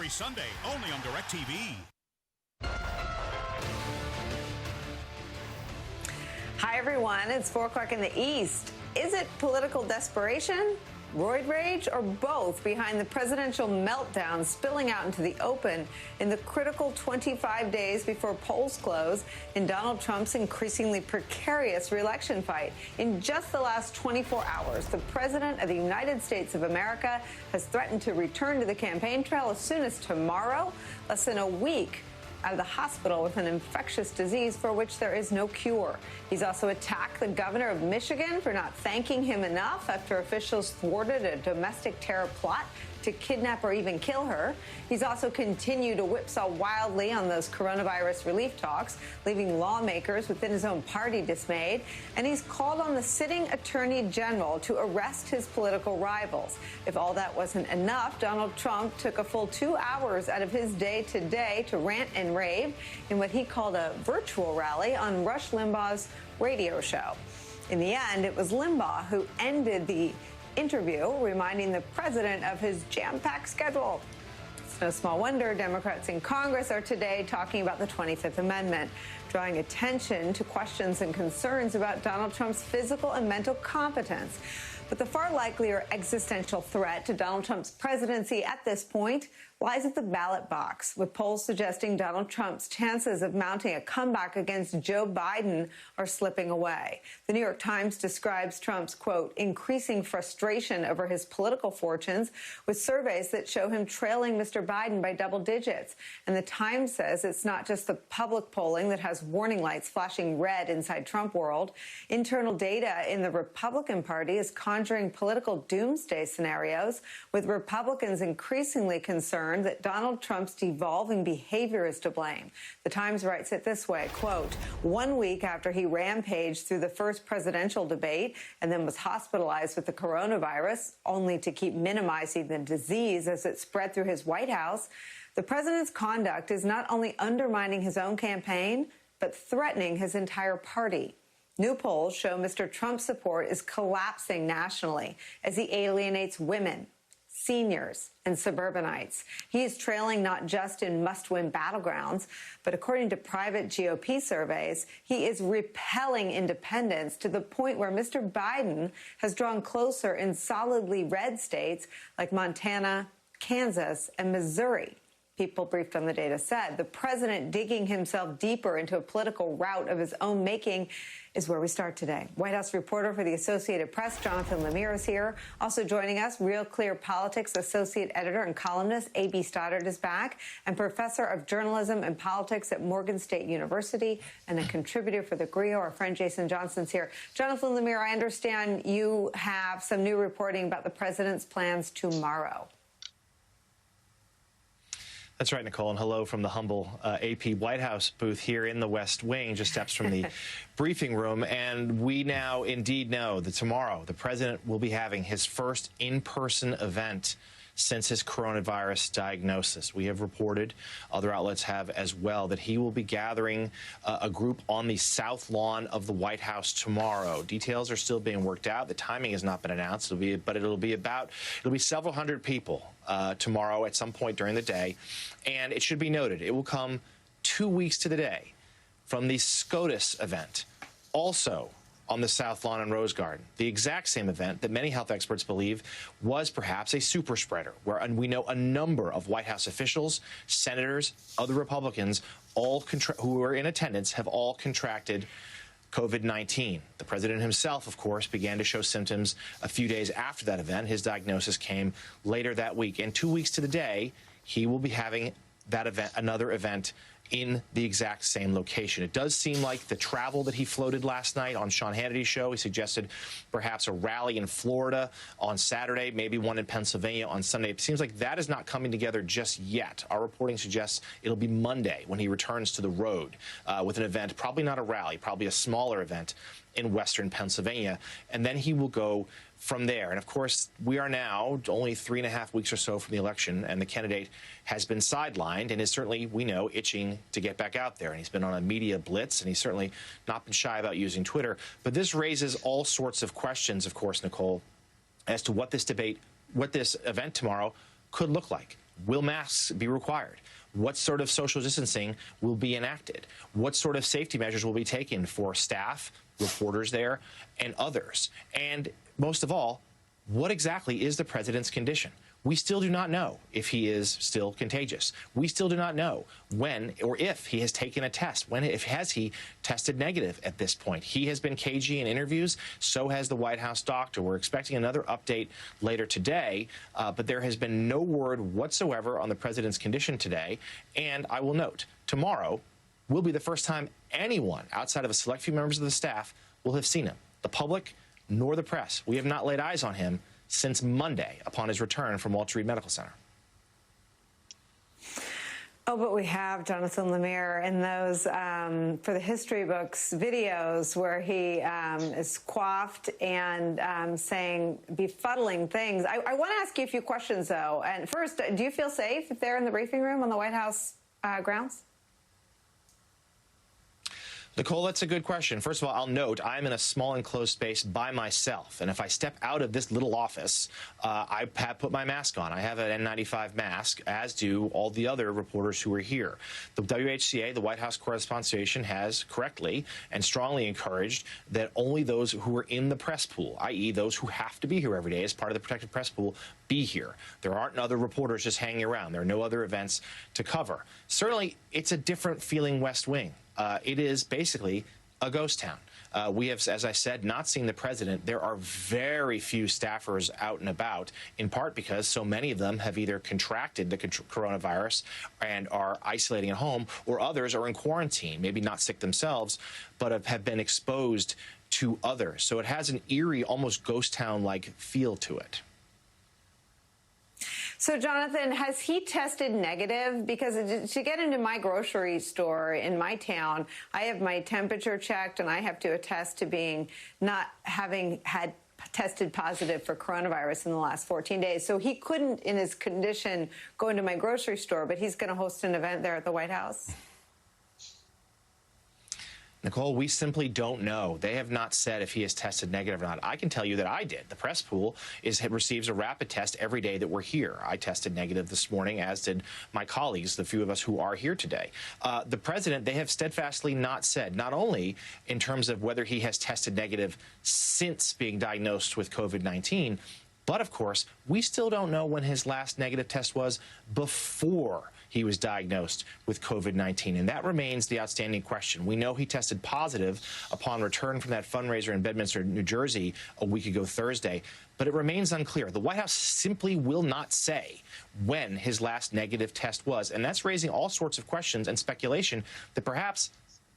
every Sunday, only on DirecTV. Hi, everyone. It's 4 o'clock in the East. Is it political desperation, roid rage, or both behind the presidential meltdown spilling out into the open in the critical 25 days before polls close in Donald Trump's increasingly precarious re-election fight? In just the last 24 hours, the president of the United States of America has threatened to return to the campaign trail as soon as tomorrow, less than a week out of the hospital with an infectious disease for which there is no cure. He's also attacked the governor of Michigan for not thanking him enough after officials thwarted a domestic terror plot to kidnap or even kill her. He's also continued to whipsaw wildly on those coronavirus relief talks, leaving lawmakers within his own party dismayed. And he's called on the sitting attorney general to arrest his political rivals. If all that wasn't enough, Donald Trump took a full 2 hours out of his day today to rant and rave in what he called a virtual rally on Rush Limbaugh's radio show. In the end, it was Limbaugh who ended the interview, reminding the president of his jam-packed schedule. It's no small wonder Democrats in Congress are today talking about the 25th Amendment, drawing attention to questions and concerns about Donald Trump's physical and mental competence. But the far likelier existential threat to Donald Trump's presidency at this point lies at the ballot box, with polls suggesting Donald Trump's chances of mounting a comeback against Joe Biden are slipping away. The New York Times describes Trump's, quote, increasing frustration over his political fortunes, with surveys that show him trailing Mr. Biden by double digits. And the Times says it's not just the public polling that has warning lights flashing red inside Trump world. Internal data in the Republican Party is conjuring political doomsday scenarios, with Republicans increasingly concerned that Donald Trump's devolving behavior is to blame. The Times writes it this way, quote, 1 week after he rampaged through the first presidential debate and then was hospitalized with the coronavirus, only to keep minimizing the disease as it spread through his White House, the president's conduct is not only undermining his own campaign, but threatening his entire party. New polls show Mr. Trump's support is collapsing nationally as he alienates women, seniors, and suburbanites. He is trailing not just in must-win battlegrounds, but according to private GOP surveys, he is repelling independents to the point where Mr. Biden has drawn closer in solidly red states like Montana, Kansas, and Missouri. People briefed on the data said the president digging himself deeper into a political rout of his own making is where we start today. White House reporter for the Associated Press, Jonathan Lemire, is here. Also joining us, Real Clear Politics associate editor and columnist A.B. Stoddard is back, and professor of journalism and politics at Morgan State University and a contributor for The Grio. Our friend Jason Johnson's here. Jonathan Lemire, I understand you have some new reporting about the president's plans tomorrow. That's right, Nicole, and hello from the humble AP White House booth here in the West Wing, just steps from the briefing room. And we now indeed know that tomorrow the president will be having his first in-person event since his coronavirus diagnosis. We have reported, other outlets have as well, that he will be gathering a group on the south lawn of the White House tomorrow. Details are still being worked out. The timing has not been announced, but it'll be several hundred people tomorrow at some point during the day. And it should be noted, it will come 2 weeks to the day from the SCOTUS event, also on the South Lawn and Rose Garden, the exact same event that many health experts believe was perhaps a super spreader, where we know a number of White House officials, senators, other Republicans, who were in attendance, have all contracted COVID-19. The president himself, of course, began to show symptoms a few days after that event. His diagnosis came later that week. And 2 weeks to the day, he will be having that event, another event, in the exact same location. It does seem like the travel that he floated last night on Sean Hannity's show, he suggested perhaps a rally in Florida on Saturday, maybe one in Pennsylvania on Sunday. It seems like that is not coming together just yet. Our reporting suggests it'll be Monday when he returns to the road with an event, probably not a rally, probably a smaller event in western Pennsylvania, and then he will go from there. And of course, we are now only 3.5 weeks or so from the election, and the candidate has been sidelined and is certainly, we know, itching to get back out there. And he's been on a media blitz, and he's certainly not been shy about using Twitter. But this raises all sorts of questions, of course, Nicole, as to what this event tomorrow could look like. Will masks be required? What sort of social distancing will be enacted? What sort of safety measures will be taken for staff, reporters there, and others? And most of all, what exactly is the president's condition? We still do not know if he is still contagious. We still do not know when or if he has taken a test. Has he tested negative at this point? He has been cagey in interviews. So has the White House doctor. We're expecting another update later today, but there has been no word whatsoever on the president's condition today. And I will note, tomorrow will be the first time anyone outside of a select few members of the staff will have seen him. The public nor the press. We have not laid eyes on him since Monday upon his return from Walter Reed Medical Center. Oh, but we have Jonathan Lemire in those, for the history books, videos where he is coiffed and saying befuddling things. I want to ask you a few questions, though. And first, do you feel safe there in the briefing room on the White House grounds? Nicole, that's a good question. First of all, I'll note I'm in a small enclosed space by myself. And if I step out of this little office, I have put my mask on. I have an N95 mask, as do all the other reporters who are here. The WHCA, the White House Correspondents Association, has correctly and strongly encouraged that only those who are in the press pool, i.e. those who have to be here every day as part of the protected press pool, be here. There aren't other reporters just hanging around. There are no other events to cover. Certainly, it's a different feeling West Wing. It is basically a ghost town. We have, as I said, not seen the president. There are very few staffers out and about, in part because so many of them have either contracted the coronavirus and are isolating at home, or others are in quarantine, maybe not sick themselves, but have been exposed to others. So it has an eerie, almost ghost town-like feel to it. So, Jonathan, has he tested negative? Because to get into my grocery store in my town, I have my temperature checked and I have to attest to being not having had tested positive for coronavirus in the last 14 days. So he couldn't, in his condition, go into my grocery store, but he's going to host an event there at the White House. Nicole, we simply don't know. They have not said if he has tested negative or not. I can tell you that I did. The press pool receives a rapid test every day that we're here. I tested negative this morning, as did my colleagues, the few of us who are here today. The president, they have steadfastly not said, not only in terms of whether he has tested negative since being diagnosed with COVID-19, but, of course, we still don't know when his last negative test was before he was diagnosed with COVID-19. And that remains the outstanding question. We know he tested positive upon return from that fundraiser in Bedminster, New Jersey, a week ago Thursday. But it remains unclear. The White House simply will not say when his last negative test was. And that's raising all sorts of questions and speculation that perhaps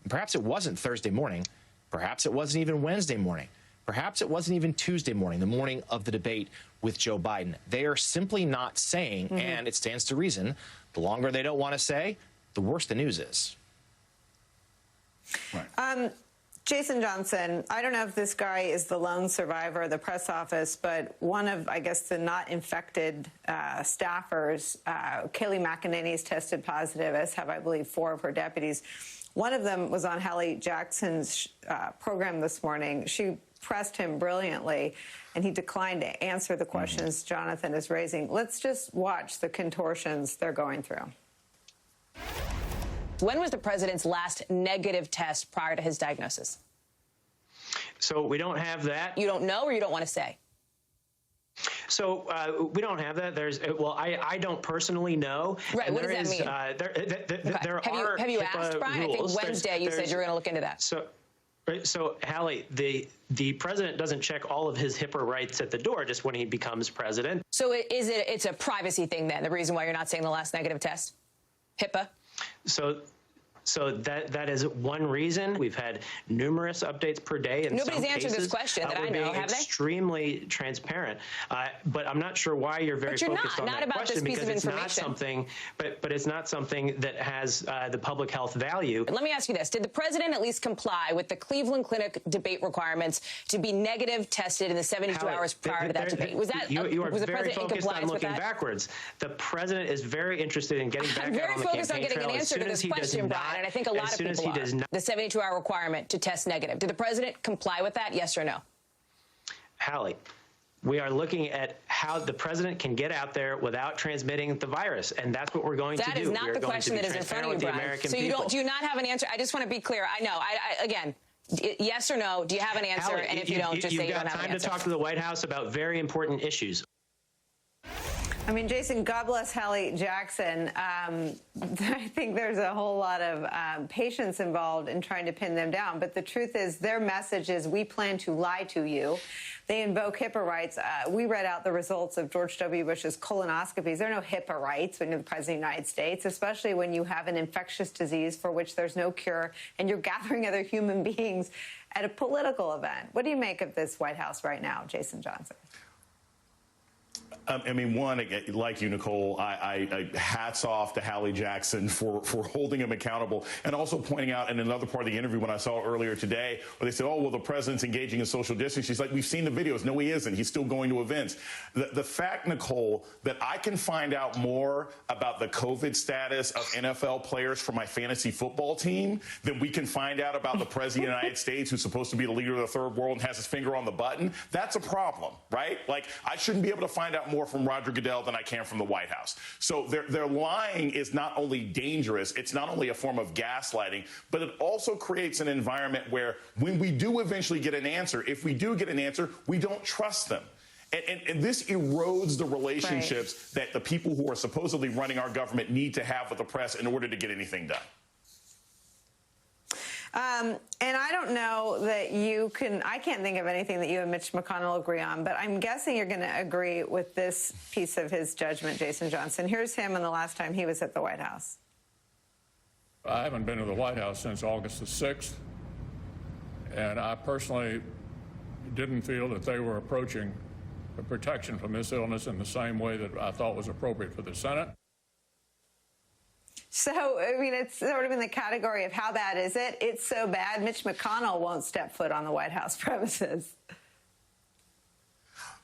it wasn't Thursday morning. Perhaps it wasn't even Wednesday morning. Perhaps it wasn't even Tuesday morning, the morning of the debate with Joe Biden. They are simply not saying, and it stands to reason, the longer they don't want to say, the worse the news is. Right. Jason Johnson, I don't know if this guy is the lone survivor of the press office, but one of, I guess, the not infected staffers, Kayleigh McEnany, has tested positive, as have, I believe, 4 of her deputies. One of them was on Hallie Jackson's program this morning. She pressed him brilliantly, and he declined to answer the questions Jonathan is raising. Let's just watch the contortions they're going through. When was the president's last negative test prior to his diagnosis? So we don't have that. You don't know, or you don't want to say? So we don't have that. I don't personally know. Right. What does that mean? Have you asked, Brian? I think Wednesday you said you were going to look into that. So, Hallie, the president doesn't check all of his HIPAA rights at the door just when he becomes president. So it's a privacy thing then, the reason why you're not saying the last negative test? HIPAA? So that is one reason. We've had numerous updates per day. Nobody's answered this question that I know, have they? Extremely transparent. But I'm not sure why you're very focused on that question, because it's not something. But it's not something that has the public health value. Let me ask you this: did the president at least comply with the Cleveland Clinic debate requirements to be negative tested in the 72 hours prior to that debate? Was that you are was the very president in focused on compliance with looking that? backwards? The president is very interested in getting back out on the campaign trail. I'm very focused on getting an answer to this question, Brian. And I think a lot of people are. The 72-hour requirement to test negative. Did the president comply with that, yes or no? Hallie, We are looking at how the president can get out there without transmitting the virus, and that's what we're going to do. That is not the question that is in front of you, Brian. So do you not have an answer? I just want to be clear. I know. Again, yes or no, do you have an answer? Allie, and if you don't, just say you don't have an answer. You've got time to talk to the White House about very important issues. I mean, Jason, God bless Hallie Jackson. I think there's a whole lot of patience involved in trying to pin them down. But the truth is their message is we plan to lie to you. They invoke HIPAA rights. We read out the results of George W. Bush's colonoscopies. There are no HIPAA rights when you're the president of the United States, especially when you have an infectious disease for which there's no cure and you're gathering other human beings at a political event. What do you make of this White House right now, Jason Johnson? I mean, one, like you, Nicole, I hats off to Hallie Jackson for holding him accountable and also pointing out in another part of the interview when I saw earlier today where they said, oh, well, the president's engaging in social distancing. She's like, we've seen the videos. No, he isn't. He's still going to events. The fact, Nicole, that I can find out more about the COVID status of NFL players for my fantasy football team than we can find out about the president of the United States, who's supposed to be the leader of the third world and has his finger on the button, that's a problem, right? Like, I shouldn't be able to find out more from Roger Goodell than I can from the White House. So their lying is not only dangerous, it's not only a form of gaslighting, but it also creates an environment where when we do eventually get an answer, if we do get an answer, we don't trust them. And this erodes the relationships that the people who are supposedly running our government need to have with the press in order to get anything done. And I don't know that I can't think of anything that you and Mitch McConnell agree on, but I'm guessing you're going to agree with this piece of his judgment, Jason Johnson. Here's him on the last time he was at the White House. I haven't been to the White House since August the 6th, and I personally didn't feel that they were approaching the protection from this illness in the same way that I thought was appropriate for the Senate. So, I mean, it's sort of in the category of how bad is it? It's so bad, Mitch McConnell won't step foot on the White House premises.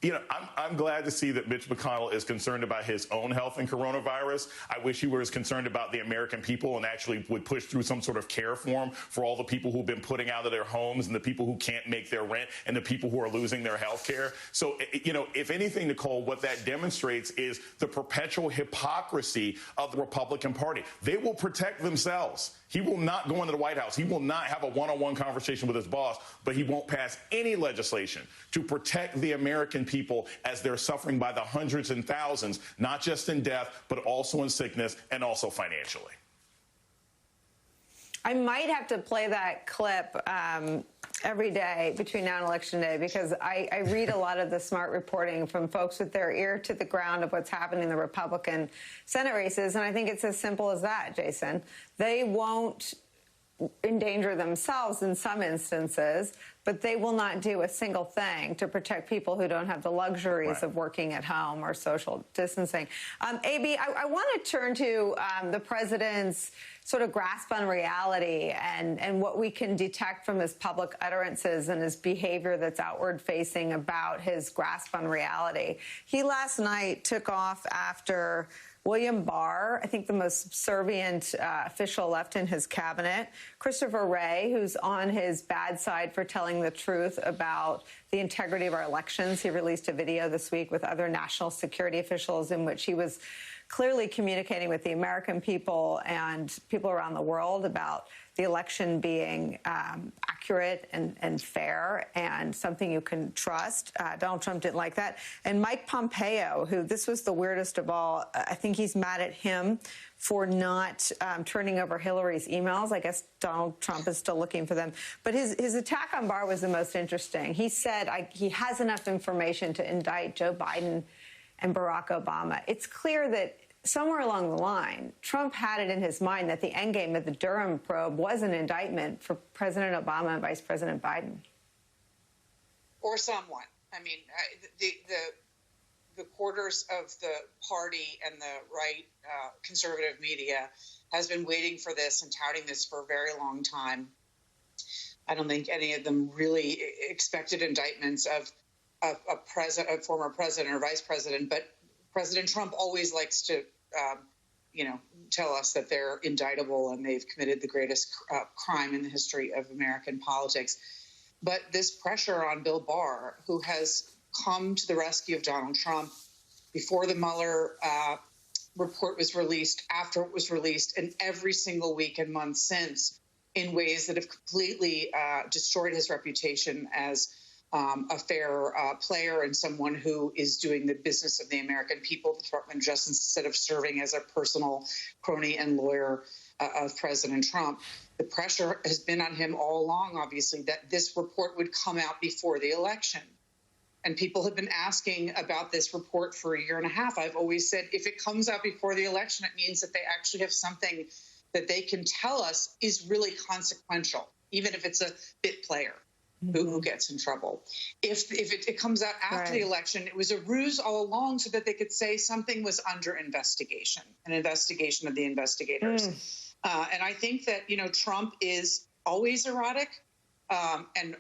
You know, I'm glad to see that Mitch McConnell is concerned about his own health and coronavirus. I wish he were as concerned about the American people and actually would push through some sort of care form for all the people who've been putting out of their homes and the people who can't make their rent and the people who are losing their health care. So, you know, if anything, Nicole, what that demonstrates is the perpetual hypocrisy of the Republican Party. They will protect themselves. He will not go into the White House. He will not have a one-on-one conversation with his boss, but he won't pass any legislation to protect the American people as they're suffering by the hundreds and thousands, not just in death, but also in sickness and also financially. I might have to play that clip every day between now and Election Day because I read a lot of the smart reporting from folks with their ear to the ground of what's happening in the Republican Senate races, and I think it's as simple as that, Jason. They won't endanger themselves in some instances, but they will not do a single thing to protect people who don't have the luxuries of working at home or social distancing. AB, I want to turn to the president's sort of grasp on reality and what we can detect from his public utterances and his behavior that's outward facing about his grasp on reality. He last night took off after William Barr, I think the most subservient official left in his cabinet, Christopher Wray, who's on his bad side for telling the truth about the integrity of our elections. He released a video this week with other national security officials in which he was clearly communicating with the American people and people around the world about the election being accurate and fair and something you can trust. Donald Trump didn't like that. And Mike Pompeo, who this was the weirdest of all, I think he's mad at him for not turning over Hillary's emails. I guess Donald Trump is still looking for them. But his attack on Barr was the most interesting. He said he has enough information to indict Joe Biden and Barack Obama. It's clear that somewhere along the line, Trump had it in his mind that the endgame of the Durham probe was an indictment for President Obama and Vice President Biden. Or someone. I mean, the quarters of the party and the right conservative media has been waiting for this and touting this for a very long time. I don't think any of them really expected indictments of a former president or vice president, but President Trump always likes to, tell us that they're indictable and they've committed the greatest crime in the history of American politics. But this pressure on Bill Barr, who has come to the rescue of Donald Trump before the Mueller report was released, after it was released, and every single week and month since, in ways that have completely destroyed his reputation as a fair player and someone who is doing the business of the American people, the Department of Justice, instead of serving as a personal crony and lawyer of President Trump. The pressure has been on him all along, obviously, that this report would come out before the election. And people have been asking about this report for a year and a half. I've always said, if it comes out before the election, it means that they actually have something that they can tell us is really consequential, even if it's a bit player who gets in trouble. If it comes out after the election, it was a ruse all along so that they could say something was under investigation, an investigation of the investigators. And I think that, Trump is always erratic and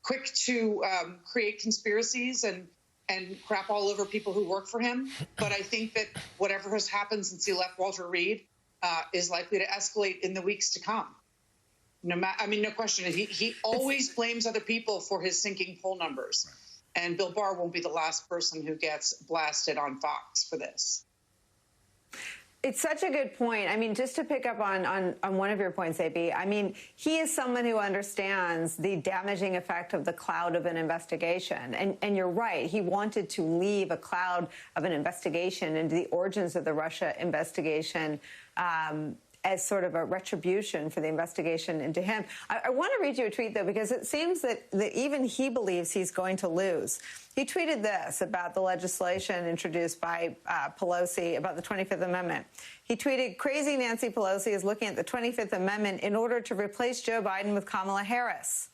quick to create conspiracies and crap all over people who work for him. But I think that whatever has happened since he left Walter Reed is likely to escalate in the weeks to come. No question. He always blames other people for his sinking poll numbers. And Bill Barr won't be the last person who gets blasted on Fox for this. It's such a good point. I mean, just to pick up on one of your points, AB, I mean, he is someone who understands the damaging effect of the cloud of an investigation. And you're right. He wanted to leave a cloud of an investigation into the origins of the Russia investigation as sort of a retribution for the investigation into him. I want to read you a tweet, though, because it seems that even he believes he's going to lose. He tweeted this about the legislation introduced by Pelosi about the 25th Amendment. He tweeted, "Crazy Nancy Pelosi is looking at the 25th Amendment in order to replace Joe Biden with Kamala Harris.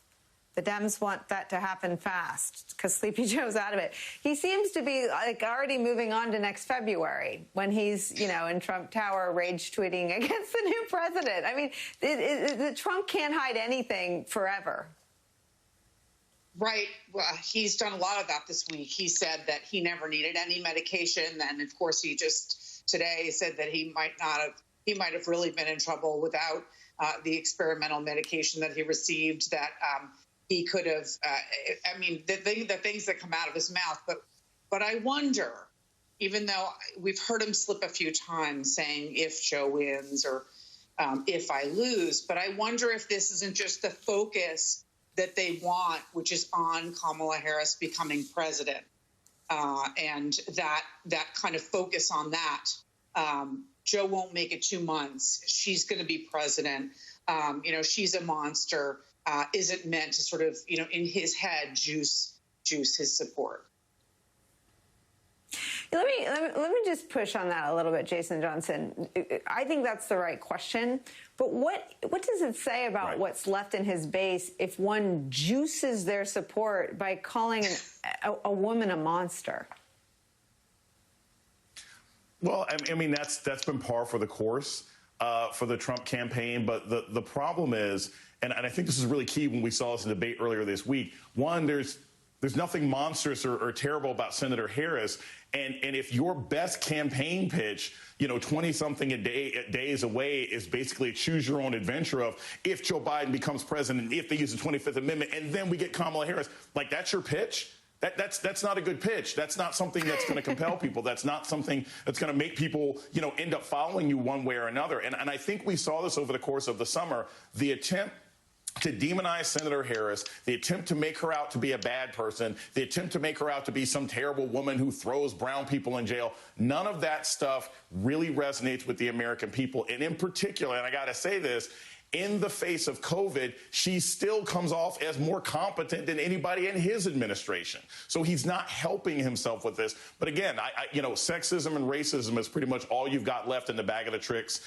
The Dems want that to happen fast because Sleepy Joe's out of it." He seems to be already moving on to next February when he's, in Trump Tower rage tweeting against the new president. I mean, Trump can't hide anything forever. Right. Well, he's done a lot of that this week. He said that he never needed any medication. And of course, he just today said that he might have really been in trouble without the experimental medication that he received, that he could have, the things that come out of his mouth. But I wonder, even though we've heard him slip a few times saying if Joe wins or if I lose, but I wonder if this isn't just the focus that they want, which is on Kamala Harris becoming president. And that kind of focus on that. Joe won't make it 2 months. She's going to be president. She's a monster. Isn't meant to sort of, in his head, juice his support. Let me just push on that a little bit, Jason Johnson. I think that's the right question. But what does it say about what's left in his base if one juices their support by calling a woman a monster? Well, I mean, that's been par for the course for the Trump campaign. But the problem is, and I think this is really key when we saw this in debate earlier this week, one, there's nothing monstrous or terrible about Senator Harris. And if your best campaign pitch, 20-something days away is basically a choose your own adventure of if Joe Biden becomes president, if they use the 25th Amendment, and then we get Kamala Harris, that's your pitch? That's not a good pitch. That's not something that's going to compel people. That's not something that's going to make people, end up following you one way or another. And I think we saw this over the course of the summer, the attempt to demonize Senator Harris, the attempt to make her out to be a bad person, the attempt to make her out to be some terrible woman who throws brown people in jail. None of that stuff really resonates with the American people. And in particular, and I got to say this, in the face of COVID, she still comes off as more competent than anybody in his administration. So he's not helping himself with this. But again, sexism and racism is pretty much all you've got left in the bag of the tricks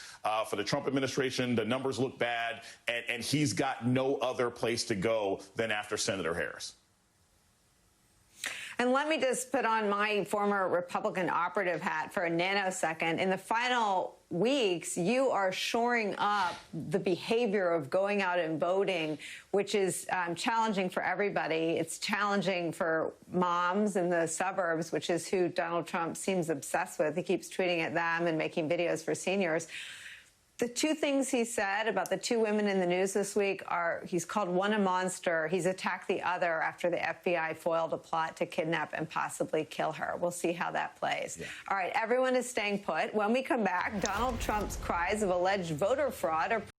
for the Trump administration. The numbers look bad, and he's got no other place to go than after Senator Harris. And let me just put on my former Republican operative hat for a nanosecond. In the final weeks, you are shoring up the behavior of going out and voting, which is challenging for everybody. It's challenging for moms in the suburbs, which is who Donald Trump seems obsessed with. He keeps tweeting at them and making videos for seniors. The two things he said about the two women in the news this week are he's called one a monster. He's attacked the other after the FBI foiled a plot to kidnap and possibly kill her. We'll see how that plays. Yeah. All right, everyone is staying put. When we come back, Donald Trump's cries of alleged voter fraud are